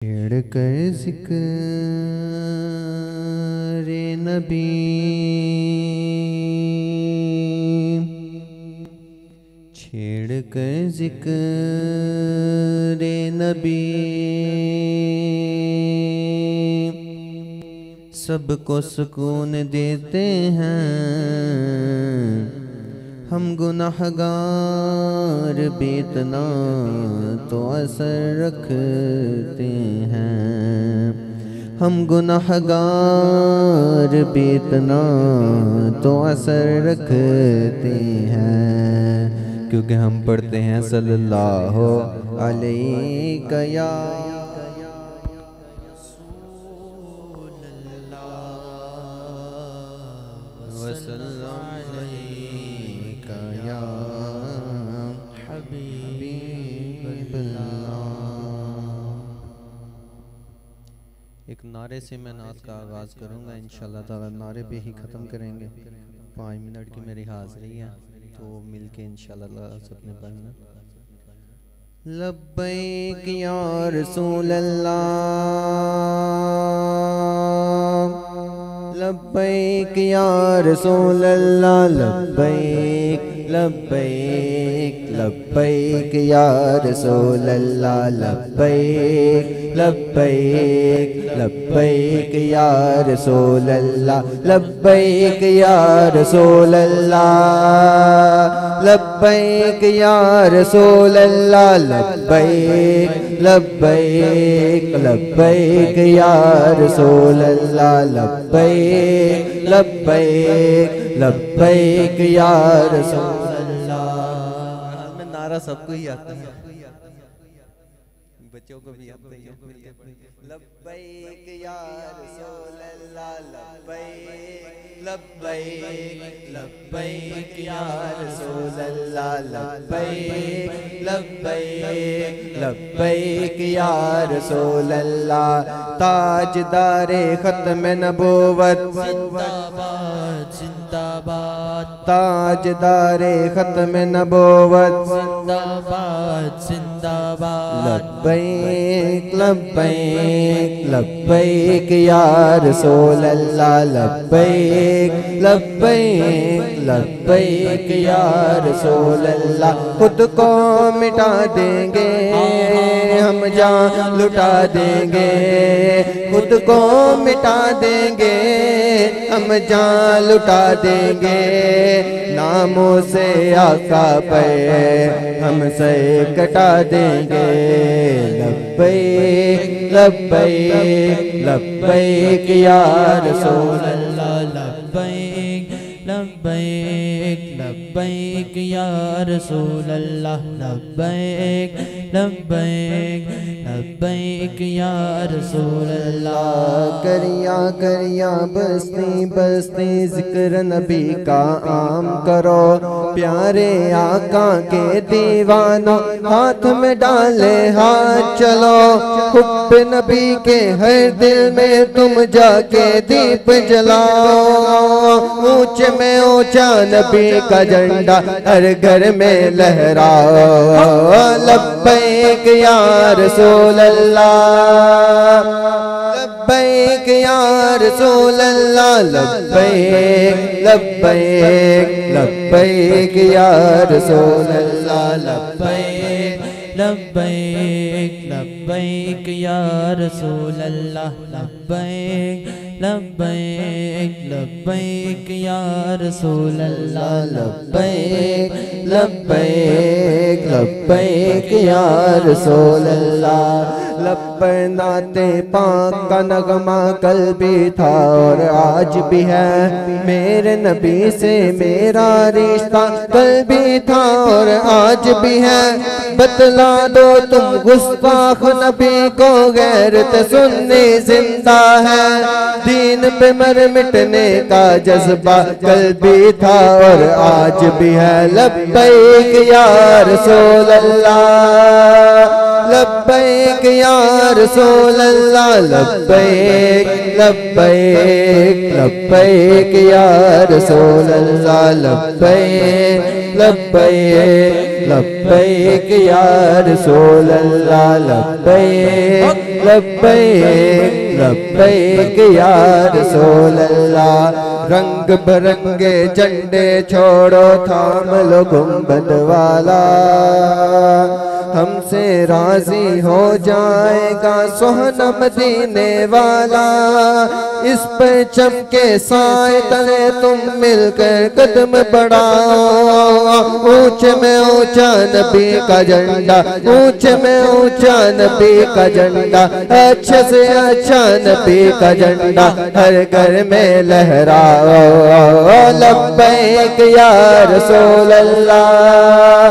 छेड़ कर ज़िक्र नबी, छेड़ कर ज़िक्र नबी, सबको सुकून देते हैं। हम गुनाहगार बेतना तो असर रखते हैं। हम गुनाहगार बेतना तो असर रखते हैं, क्योंकि हम पढ़ते हैं सल्लल्लाहु अलैहि या एक नारे से मैं नात का आगाज़ करूँगा इंशाअल्लाह ताला। नारे पे ही ख़त्म करेंगे। 5 मिनट की मेरी हाज़िरी है, तो मिलके इंशाअल्लाह सबने पढ़ना। लब्बैक या रसूल अल्लाह, लब्बैक या रसूल अल्लाह, लब्बैक लब्बैक लब्बैक या रसूल अल्लाह, लब्बैक लब्बैक लब्बैक या रसूल अल्लाह, लब्बैक या रसूल अल्लाह, लब्बैक या रसूल अल्लाह, लब्बैक लब्बैक लब्बैक या रसूल अल्लाह, लब्बैक लब्बैक लब्बैक या रसूल अल्लाह। में नारा सबको ही आता है, बच्चों को भी आता है। लब्बैक या रसूल अल्लाह, लब्बैक लब्बैक लब्बैक या रसूल अल्लाह, लब्बैक लब्बैक लब्बैक या रसूल अल्लाह। ताजदारे खत्म नबूवत जिंदाबाद जिंदाबाद, ताजदारे खत्म नबूवत जिंदाबाद जिंदाबाद। लब्बैक लब्बैक लब्बैक या रसूल अल्लाह, लब्बैक लब्बैक लब्बैक या रसूल अल्लाह। खुद को मिटा देंगे हम जान लुटा देंगे, खुद को मिटा देंगे हम जान लुटा देंगे। नामों से आका पे हम से कटा देंगे। लब्बैक लब्बैक लब्बैक या रसूल अल्लाह, लब्बैक लब्बैक लब्बैक या रसूल अल्लाह, लब्बैक लब्बैक लब्बैक या रसूल अल्लाह। करिया करिया बस्ती बस्ती जिक्र नबी का आम करो। प्यारे आका के दीवानों हाथ में डाले हाथ चलो। हुब्ब नबी के हर दिल में तुम जाके दीप जलाओ। ऊंचे में ऊंचा नबी का झंडा हर घर में लहराओ। लब्बैक या रसूल अल्लाह, लब्बैक या रसूल अल्लाह, लब्बैक लब्बैक लब्बैक या रसूल अल्लाह, लब्बैक लब्बैक लब्बैक या रसूल अल्लाह, लब्बैक लब्बैक लब्बैक या रसूल अल्लाह, लब्बैक लब्बैक लब्बैक या रसूल अल्लाह। लब्बै नाते पाक का नगमा कल भी था और आज भी है। मेरे नबी से मेरा रिश्ता कल भी था और आज भी है। बतला दो तुम गुस्ताख नबी को गैरत सुनने जिंदा है। दीन पे मर मिटने का जज्बा कल भी था और आज भी है। लब्बैक या रसूल अल्लाह, लब्बैक या रसूल अल्लाह, लब्बैक लब्बैक लब्बैक या रसूल अल्लाह, लब्बैक लब्बैक लब्बैक या रसूल अल्लाह लब्बैक लब्बैक लब्बैक या रसूल अल्लाह। रंग बिरंगे झंडे छोड़ो थाम लो गुंबद वाला, हमसे राजी हो जाएगा सोहना मदीने वाला। इस पर चमके साए तले तुम मिलकर कदम बढ़ाओ, ऊंचे में ऊंचा नबी का झंडा, ऊंचे में ऊंचा नबी का झंडा, अच्छे से अच्छा नबी का झंडा हर घर में लहराओ। लब्बैक या रसूल अल्लाह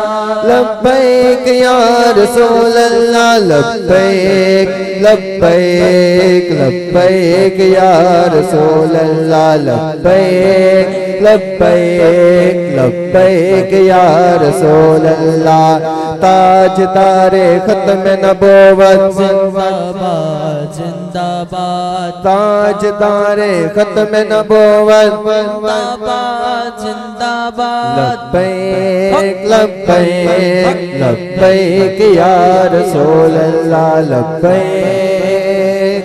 लब्बैक या रसूल अल्लाह लब्बैक लब्बैक लब्बैक या रसूल अल्लाह लब्बैक लब्बैक लब्बैक या रसूल अल्लाह। ताज तारे खत्म नबूवत जिंदाबाद जिंदाबाद, ताज तारे खत्म नबूवत जिंदाबाद जिंदाबाद। लब्बैक लब्बैक लब्बैक या रसूल अल्लाह लब्बैक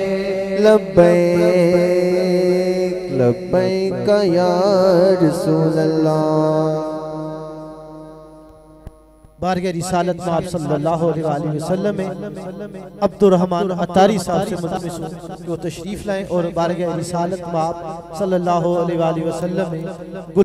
लब्बैक लब्बैक या रसूल अल्लाह। बारगाह रिसालत में आप सल्लल्लाहु अलैहि वसल्लम में अब्दुर्रहमान अतारी साहब से मुल्तमिस हूं कि वो तशरीफ लाएं और बारगाह रिसालत में आप सल्लल्लाहु अलैहि वसल्लम में